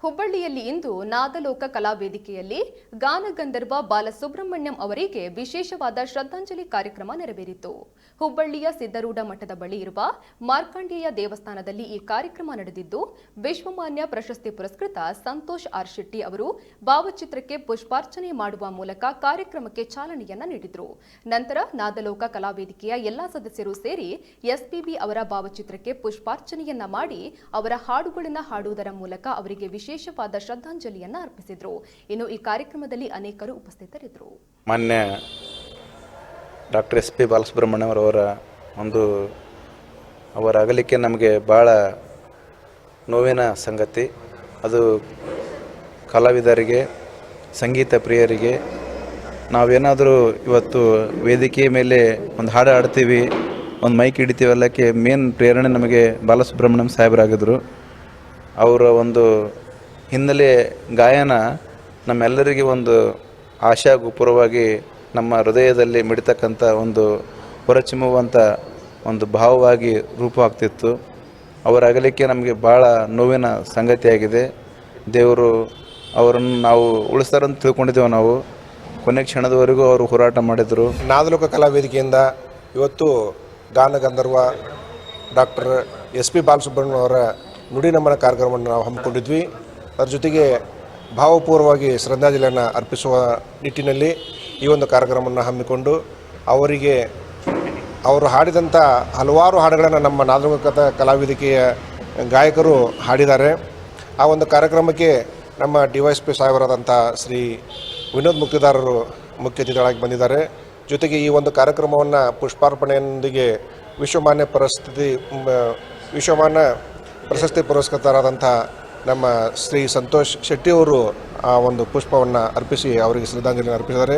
ಹುಬ್ಬಳ್ಳಿಯಲ್ಲಿ ಇಂದು ನಾದಲೋಕ ಕಲಾವೇದಿಕೆಯಲ್ಲಿ ಗಾನಗಂಧರ್ವ ಬಾಲಸುಬ್ರಹ್ಮಣ್ಯಂ ಅವರಿಗೆ ವಿಶೇಷವಾದ ಶ್ರದ್ಧಾಂಜಲಿ ಕಾರ್ಯಕ್ರಮ ನೆರವೇರಿತು. ಹುಬ್ಬಳ್ಳಿಯ ಸಿದ್ದರೂಢ ಮಠದ ಬಳಿ ಇರುವ ಮಾರ್ಕಂಡೇಯ ದೇವಸ್ಥಾನದಲ್ಲಿ ಈ ಕಾರ್ಯಕ್ರಮ ನಡೆದಿದ್ದು, ವಿಶ್ವಮಾನ್ಯ ಪ್ರಶಸ್ತಿ ಪುರಸ್ಕೃತ ಸಂತೋಷ್ ಆರ್ ಶೆಟ್ಟಿ ಅವರು ಭಾವಚಿತ್ರಕ್ಕೆ ಪುಷ್ಪಾರ್ಚನೆ ಮಾಡುವ ಮೂಲಕ ಕಾರ್ಯಕ್ರಮಕ್ಕೆ ಚಾಲನೆಯನ್ನ ನೀಡಿದರು. ನಂತರ ನಾದಲೋಕ ಕಲಾವೇದಿಕೆಯ ಎಲ್ಲಾ ಸದಸ್ಯರು ಸೇರಿ ಎಸ್ಪಿಬಿ ಅವರ ಭಾವಚಿತ್ರಕ್ಕೆ ಪುಷ್ಪಾರ್ಚನೆಯನ್ನ ಮಾಡಿ ಅವರ ಹಾಡುಗಳನ್ನು ಹಾಡುವುದರ ಮೂಲಕ ಅವರಿಗೆ ವಿಶೇಷವಾದ ಶ್ರದ್ಧಾಂಜಲಿಯನ್ನು ಅರ್ಪಿಸಿದರು. ಇನ್ನು ಈ ಕಾರ್ಯಕ್ರಮದಲ್ಲಿ ಅನೇಕರು ಉಪಸ್ಥಿತರಿದ್ದರು. ಮಾನ್ಯ ಡಾಕ್ಟರ್ SP ಬಾಲಸುಬ್ರಹ್ಮಣ್ಯಂ ಅವರ ಅವರ ಅಗಲಿಕೆ ನಮಗೆ ಭಾಳ ನೋವಿನ ಸಂಗತಿ. ಅದು ಕಲಾವಿದರಿಗೆ, ಸಂಗೀತ ಪ್ರಿಯರಿಗೆ, ನಾವೇನಾದರೂ ಇವತ್ತು ವೇದಿಕೆ ಮೇಲೆ ಒಂದು ಹಾಡು ಹಾಡ್ತೀವಿ, ಒಂದು ಮೈಕ್ ಹಿಡಿತೀವಲ್ಲಕ್ಕೆ ಮೇನ್ ಪ್ರೇರಣೆ ನಮಗೆ ಬಾಲಸುಬ್ರಹ್ಮಣ್ಯಂ ಸಾಹೇಬರಾಗಿದ್ದರು. ಅವರ ಹಿನ್ನೆಲೆ ಗಾಯನ ನಮ್ಮೆಲ್ಲರಿಗೆ ಆಶಾಗೋಪುರವಾಗಿ ನಮ್ಮ ಹೃದಯದಲ್ಲಿ ಮಿಡಿತಕ್ಕಂಥ ಹೊರಚಿಮ್ಮುವಂಥ ಭಾವವಾಗಿ ರೂಪವಾಗ್ತಿತ್ತು. ಅವರ ಅಗಲಿಕೆ ನಮಗೆ ಭಾಳ ನೋವಿನ ಸಂಗತಿಯಾಗಿದೆ. ದೇವರು ಅವರನ್ನು ನಾವು ಉಳಿಸ್ತಾರಂತ ತಿಳ್ಕೊಂಡಿದ್ದೇವೆ. ನಾವು ಕೊನೆ ಕ್ಷಣದವರೆಗೂ ಅವರು ಹೋರಾಟ ಮಾಡಿದರು. ನಾದಲೋಕ ಕಲಾವೇದಿಕೆಯಿಂದ ಇವತ್ತು ಗಾನಗಂಧರ್ವ ಡಾಕ್ಟರ್ SP ಬಾಲಸುಬ್ರಹ್ಮಣ್ಯಂ ಅವರ ನುಡಿ ನಮನ ಕಾರ್ಯಕ್ರಮವನ್ನು ನಾವು ಹಮ್ಮಿಕೊಂಡಿದ್ವಿ. ಅದರ ಜೊತೆಗೆ ಭಾವಪೂರ್ವವಾಗಿ ಶ್ರದ್ಧಾಂಜಲಿಯನ್ನು ಅರ್ಪಿಸುವ ನಿಟ್ಟಿನಲ್ಲಿ ಈ ಕಾರ್ಯಕ್ರಮವನ್ನು ಹಮ್ಮಿಕೊಂಡು ಅವರಿಗೆ ಅವರು ಹಾಡಿದಂಥ ಹಲವಾರು ಹಾಡುಗಳನ್ನು ನಮ್ಮ ನಾದಲೋಕ ಕಲಾವೇದಿಕೆಯ ಗಾಯಕರು ಹಾಡಿದ್ದಾರೆ. ಆ ಕಾರ್ಯಕ್ರಮಕ್ಕೆ ನಮ್ಮ DYSP ಸಾಹೇಬರಾದಂಥ ಶ್ರೀ ವಿನೋದ್ ಮುಕ್ತಿದಾರರು ಮುಖ್ಯ ಅತಿಥಿಗಳಾಗಿ ಬಂದಿದ್ದಾರೆ. ಜೊತೆಗೆ ಈ ಕಾರ್ಯಕ್ರಮವನ್ನು ಪುಷ್ಪಾರ್ಪಣೆಯೊಂದಿಗೆ ವಿಶ್ವಮಾನ್ಯ ಪ್ರಶಸ್ತಿ ಪುರಸ್ಕೃತರಾದಂಥ ನಮ್ಮ ಶ್ರೀ ಸಂತೋಷ್ ಶೆಟ್ಟಿಯವರು ಆ ಪುಷ್ಪವನ್ನು ಅರ್ಪಿಸಿ ಅವರಿಗೆ ಶ್ರದ್ಧಾಂಜಲಿ ಅರ್ಪಿಸಿದ್ದಾರೆ.